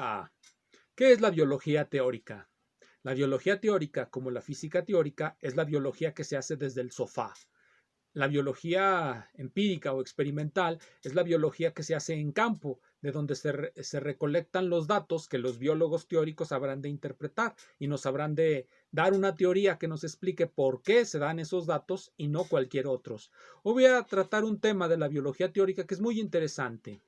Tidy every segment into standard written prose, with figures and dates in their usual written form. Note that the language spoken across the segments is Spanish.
Hola, ¿qué es la biología teórica? La biología teórica, como la física teórica, es la biología que se hace desde el sofá. La biología empírica o experimental es la biología que se hace en campo, de donde se recolectan los datos que los biólogos teóricos habrán de interpretar y nos habrán de dar una teoría que nos explique por qué se dan esos datos y no cualquier otros. Hoy voy a tratar un tema de la biología teórica que es muy interesante,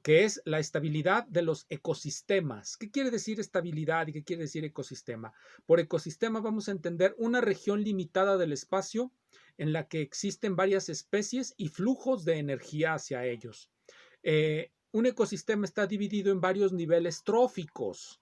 que es la estabilidad de los ecosistemas. ¿Qué quiere decir estabilidad y qué quiere decir ecosistema? Por ecosistema vamos a entender una región limitada del espacio en la que existen varias especies y flujos de energía hacia ellos. Un ecosistema está dividido en varios niveles tróficos.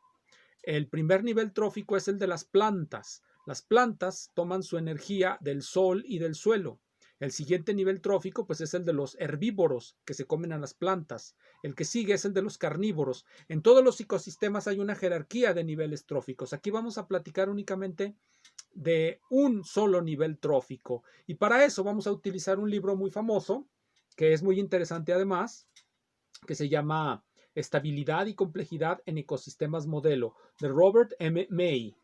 El primer nivel trófico es el de las plantas. Las plantas toman su energía del sol y del suelo. El siguiente nivel trófico pues es el de los herbívoros que se comen a las plantas. El que sigue es el de los carnívoros. En todos los ecosistemas hay una jerarquía de niveles tróficos. Aquí vamos a platicar únicamente de un solo nivel trófico. Y para eso vamos a utilizar un libro muy famoso, que es muy interesante además, que se llama Estabilidad y complejidad en ecosistemas modelo, de Robert M. May.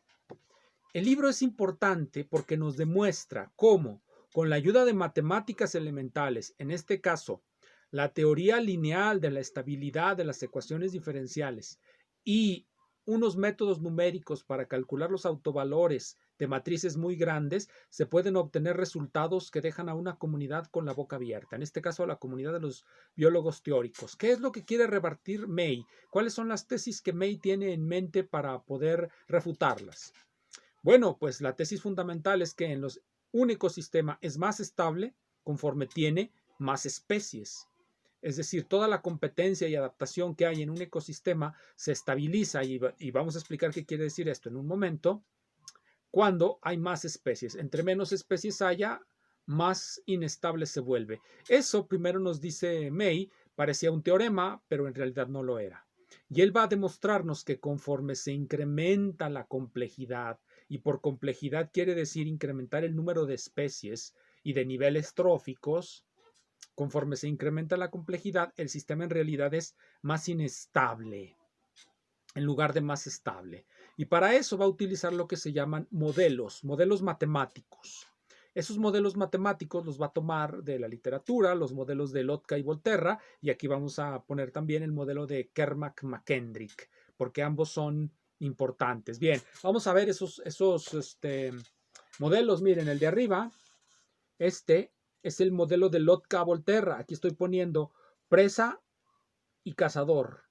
El libro es importante porque nos demuestra cómo, con la ayuda de matemáticas elementales, en este caso, la teoría lineal de la estabilidad de las ecuaciones diferenciales y unos métodos numéricos para calcular los autovalores de matrices muy grandes, se pueden obtener resultados que dejan a una comunidad con la boca abierta, en este caso a la comunidad de los biólogos teóricos. ¿Qué es lo que quiere rebatir May? ¿Cuáles son las tesis que May tiene en mente para poder refutarlas? Bueno, pues la tesis fundamental es que un ecosistema es más estable conforme tiene más especies. Es decir, toda la competencia y adaptación que hay en un ecosistema se estabiliza y vamos a explicar qué quiere decir esto en un momento cuando hay más especies. Entre menos especies haya, más inestable se vuelve. Eso primero nos dice May, parecía un teorema, pero en realidad no lo era. Y él va a demostrarnos que conforme se incrementa la complejidad, y por complejidad quiere decir incrementar el número de especies y de niveles tróficos, conforme se incrementa la complejidad, el sistema en realidad es más inestable en lugar de más estable. Y para eso va a utilizar lo que se llaman modelos matemáticos. Esos modelos matemáticos los va a tomar de la literatura, los modelos de Lotka y Volterra, y aquí vamos a poner también el modelo de Kermack-McKendrick, porque ambos son importantes. Bien, vamos a ver esos modelos. Miren, el de arriba, este es el modelo de Lotka-Volterra. Aquí estoy poniendo presa y cazador.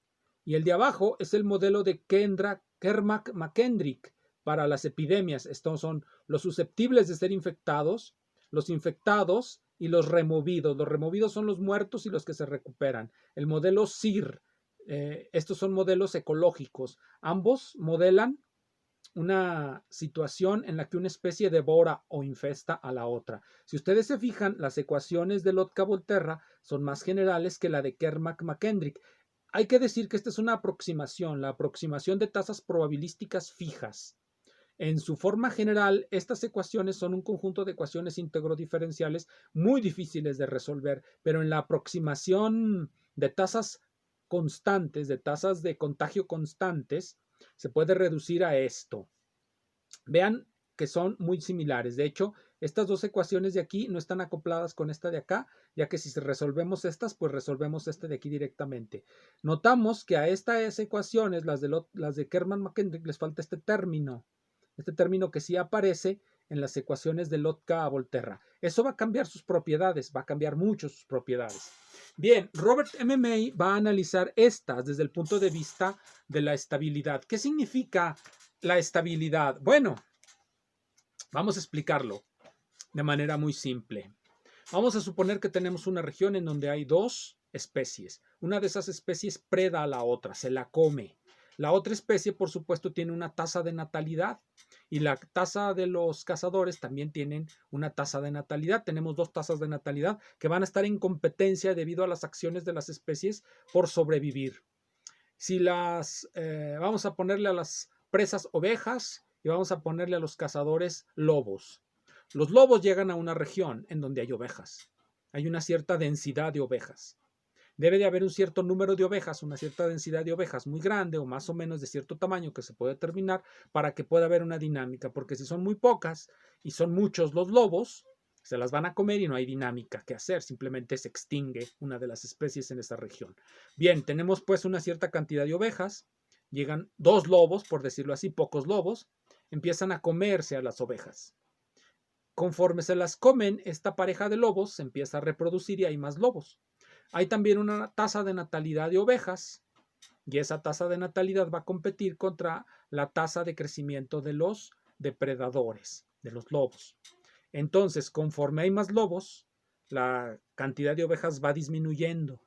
Y el de abajo es el modelo de Kermack-McKendrick para las epidemias. Estos son los susceptibles de ser infectados, los infectados y los removidos. Los removidos son los muertos y los que se recuperan. El modelo SIR. Estos son modelos ecológicos. Ambos modelan una situación en la que una especie devora o infesta a la otra. Si ustedes se fijan, las ecuaciones de Lotka-Volterra son más generales que la de Kermack-McKendrick. Hay que decir que esta es una aproximación, la aproximación de tasas probabilísticas fijas. En su forma general, estas ecuaciones son un conjunto de ecuaciones íntegro-diferenciales muy difíciles de resolver, pero en la aproximación de tasas constantes, de tasas de contagio constantes, se puede reducir a esto. Vean que son muy similares. De hecho, estas dos ecuaciones de aquí no están acopladas con esta de acá, ya que si resolvemos estas, pues resolvemos este de aquí directamente. Notamos que a estas ecuaciones, las de Kerman-McKendrick, les falta este término que sí aparece en las ecuaciones de Lotka-Volterra. Eso va a cambiar sus propiedades, va a cambiar mucho sus propiedades. Bien, Robert M. May va a analizar estas desde el punto de vista de la estabilidad. ¿Qué significa la estabilidad? Bueno, vamos a explicarlo de manera muy simple. Vamos a suponer que tenemos una región en donde hay dos especies. Una de esas especies preda a la otra, se la come. La otra especie, por supuesto, tiene una tasa de natalidad y la tasa de los cazadores también tienen una tasa de natalidad. Tenemos dos tasas de natalidad que van a estar en competencia debido a las acciones de las especies por sobrevivir. Si vamos a ponerle a las presas ovejas y vamos a ponerle a los cazadores lobos. Los lobos llegan a una región en donde hay ovejas. Hay una cierta densidad de ovejas. Debe de haber un cierto número de ovejas, una cierta densidad de ovejas muy grande o más o menos de cierto tamaño que se puede determinar para que pueda haber una dinámica, porque si son muy pocas y son muchos los lobos, se las van a comer y no hay dinámica que hacer, simplemente se extingue una de las especies en esa región. Bien, tenemos pues una cierta cantidad de ovejas, llegan 2 lobos, por decirlo así, pocos lobos, empiezan a comerse a las ovejas. Conforme se las comen, esta pareja de lobos se empieza a reproducir y hay más lobos. Hay también una tasa de natalidad de ovejas y esa tasa de natalidad va a competir contra la tasa de crecimiento de los depredadores, de los lobos. Entonces, conforme hay más lobos, la cantidad de ovejas va disminuyendo.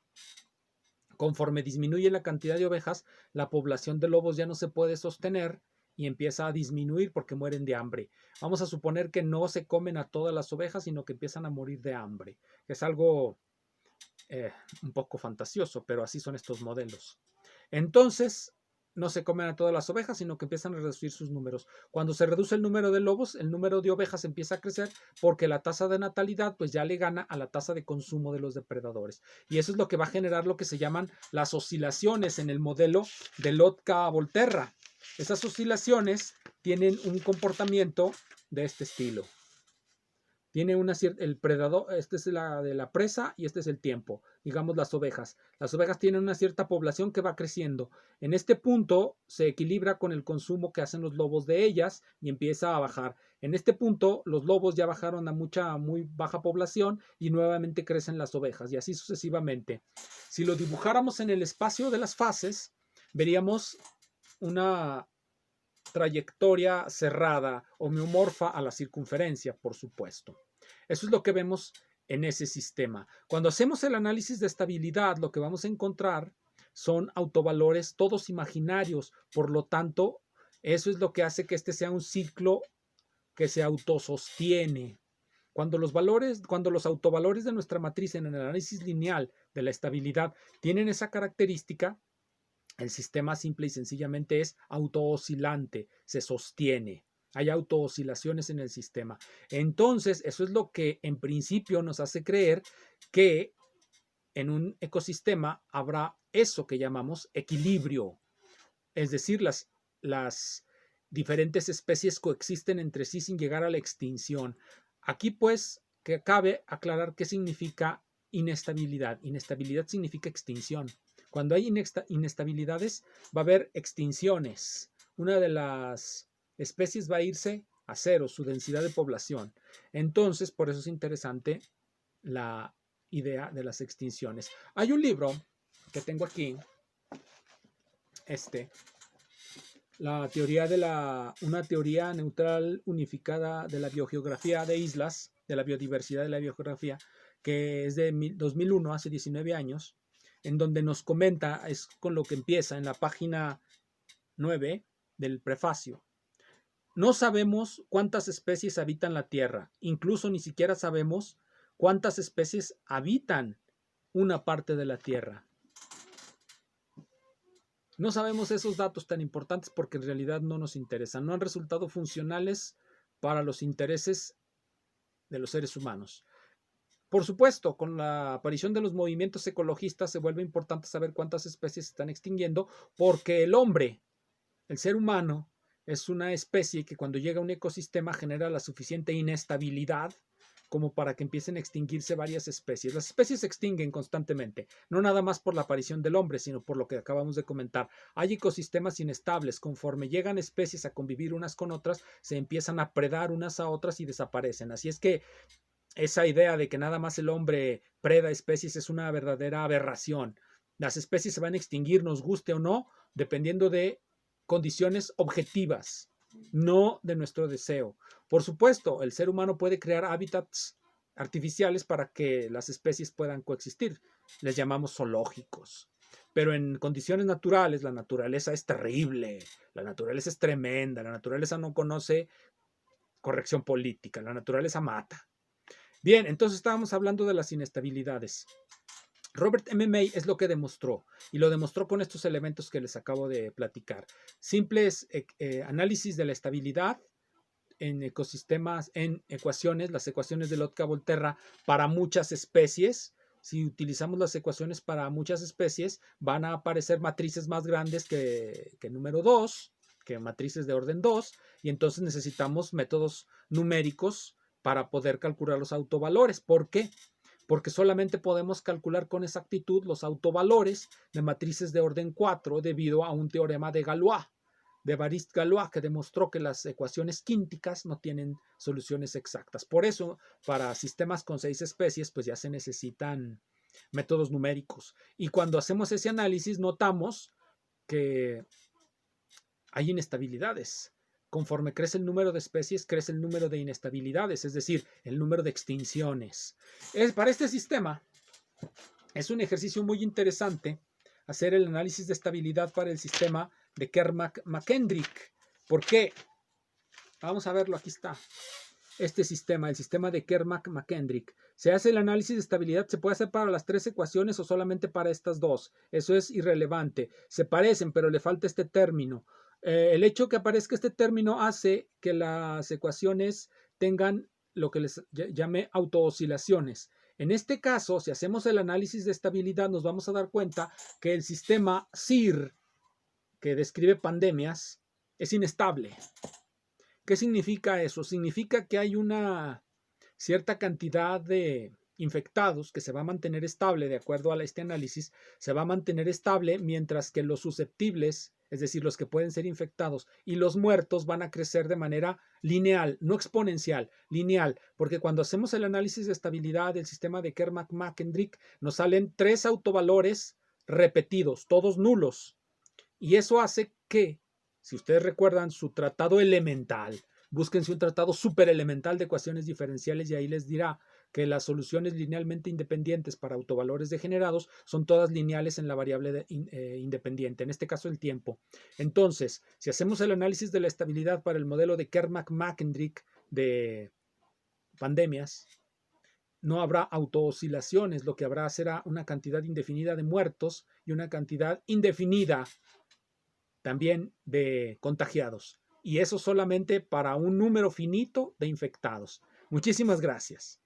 Conforme disminuye la cantidad de ovejas, la población de lobos ya no se puede sostener y empieza a disminuir porque mueren de hambre. Vamos a suponer que no se comen a todas las ovejas, sino que empiezan a morir de hambre. Es algo un poco fantasioso, pero así son estos modelos. Entonces, no se comen a todas las ovejas, sino que empiezan a reducir sus números. Cuando se reduce el número de lobos, el número de ovejas empieza a crecer porque la tasa de natalidad pues ya le gana a la tasa de consumo de los depredadores. Y eso es lo que va a generar lo que se llaman las oscilaciones en el modelo de Lotka-Volterra. Esas oscilaciones tienen un comportamiento de este estilo. Tiene una cierta, el predador, este es la de la presa y este es el tiempo, digamos las ovejas. Las ovejas tienen una cierta población que va creciendo. En este punto se equilibra con el consumo que hacen los lobos de ellas y empieza a bajar. En este punto los lobos ya bajaron a muy baja población y nuevamente crecen las ovejas y así sucesivamente. Si lo dibujáramos en el espacio de las fases, veríamos una trayectoria cerrada, homeomorfa a la circunferencia, por supuesto. Eso es lo que vemos en ese sistema. Cuando hacemos el análisis de estabilidad, lo que vamos a encontrar son autovalores todos imaginarios. Por lo tanto, eso es lo que hace que este sea un ciclo que se autosostiene. Cuando los autovalores de nuestra matriz en el análisis lineal de la estabilidad tienen esa característica, el sistema simple y sencillamente es autooscilante, se sostiene. Hay autooscilaciones en el sistema. Entonces, eso es lo que en principio nos hace creer que en un ecosistema habrá eso que llamamos equilibrio. Es decir, las diferentes especies coexisten entre sí sin llegar a la extinción. Aquí, pues, que cabe aclarar qué significa inestabilidad. Inestabilidad significa extinción. Cuando hay inestabilidades, va a haber extinciones. Una de las especies va a irse a cero, su densidad de población. Entonces, por eso es interesante la idea de las extinciones. Hay un libro que tengo aquí, una teoría neutral unificada de la biogeografía de islas, de la biodiversidad de la biogeografía, que es de 2001, hace 19 años, en donde nos comenta, es con lo que empieza en la página 9 del prefacio. No sabemos cuántas especies habitan la Tierra, incluso ni siquiera sabemos cuántas especies habitan una parte de la Tierra. No sabemos esos datos tan importantes porque en realidad no nos interesan, no han resultado funcionales para los intereses de los seres humanos. Por supuesto, con la aparición de los movimientos ecologistas se vuelve importante saber cuántas especies se están extinguiendo porque el hombre, el ser humano, es una especie que cuando llega a un ecosistema genera la suficiente inestabilidad como para que empiecen a extinguirse varias especies. Las especies se extinguen constantemente, no nada más por la aparición del hombre, sino por lo que acabamos de comentar. Hay ecosistemas inestables, conforme llegan especies a convivir unas con otras, se empiezan a predar unas a otras y desaparecen. Así es que esa idea de que nada más el hombre preda especies es una verdadera aberración. Las especies se van a extinguir, nos guste o no, dependiendo de condiciones objetivas, no de nuestro deseo. Por supuesto, el ser humano puede crear hábitats artificiales para que las especies puedan coexistir. Les llamamos zoológicos. Pero en condiciones naturales, la naturaleza es terrible, la naturaleza es tremenda, la naturaleza no conoce corrección política, la naturaleza mata. Bien, entonces estábamos hablando de las inestabilidades. Robert M. May es lo que demostró, y lo demostró con estos elementos que les acabo de platicar. Simples análisis de la estabilidad en ecosistemas, en ecuaciones, las ecuaciones de Lotka-Volterra para muchas especies, si utilizamos las ecuaciones para muchas especies, van a aparecer matrices más grandes que número 2, que matrices de orden 2, y entonces necesitamos métodos numéricos para poder calcular los autovalores. ¿Por qué? Porque solamente podemos calcular con exactitud los autovalores de matrices de orden 4 debido a un teorema de Galois, de Évariste-Galois, que demostró que las ecuaciones quínticas no tienen soluciones exactas. Por eso, para sistemas con 6 especies, pues ya se necesitan métodos numéricos. Y cuando hacemos ese análisis, notamos que hay inestabilidades. Conforme crece el número de especies, crece el número de inestabilidades, es decir, el número de extinciones. Para este sistema, es un ejercicio muy interesante hacer el análisis de estabilidad para el sistema de Kerr-McKendrick. ¿Por qué? Vamos a verlo, aquí está. Este sistema, el sistema de Kerr-McKendrick. Se hace el análisis de estabilidad, se puede hacer para las 3 ecuaciones o solamente para estas 2. Eso es irrelevante. Se parecen, pero le falta este término. El hecho que aparezca este término hace que las ecuaciones tengan lo que les llame autooscilaciones. En este caso, si hacemos el análisis de estabilidad, nos vamos a dar cuenta que el sistema CIR, que describe pandemias, es inestable. ¿Qué significa eso? Significa que hay una cierta cantidad de infectados que se va a mantener estable, de acuerdo a este análisis, se va a mantener estable, mientras que los susceptibles, es decir, los que pueden ser infectados, y los muertos van a crecer de manera lineal, no exponencial, lineal, porque cuando hacemos el análisis de estabilidad del sistema de Kerr-McKendrick, nos salen 3 autovalores repetidos, todos nulos, y eso hace que, si ustedes recuerdan su tratado elemental, búsquense un tratado superelemental de ecuaciones diferenciales y ahí les dirá que las soluciones linealmente independientes para autovalores degenerados son todas lineales en la variable independiente, en este caso el tiempo. Entonces, si hacemos el análisis de la estabilidad para el modelo de Kerr-McKendrick de pandemias, no habrá autooscilaciones, lo que habrá será una cantidad indefinida de muertos y una cantidad indefinida también de contagiados. Y eso solamente para un número finito de infectados. Muchísimas gracias.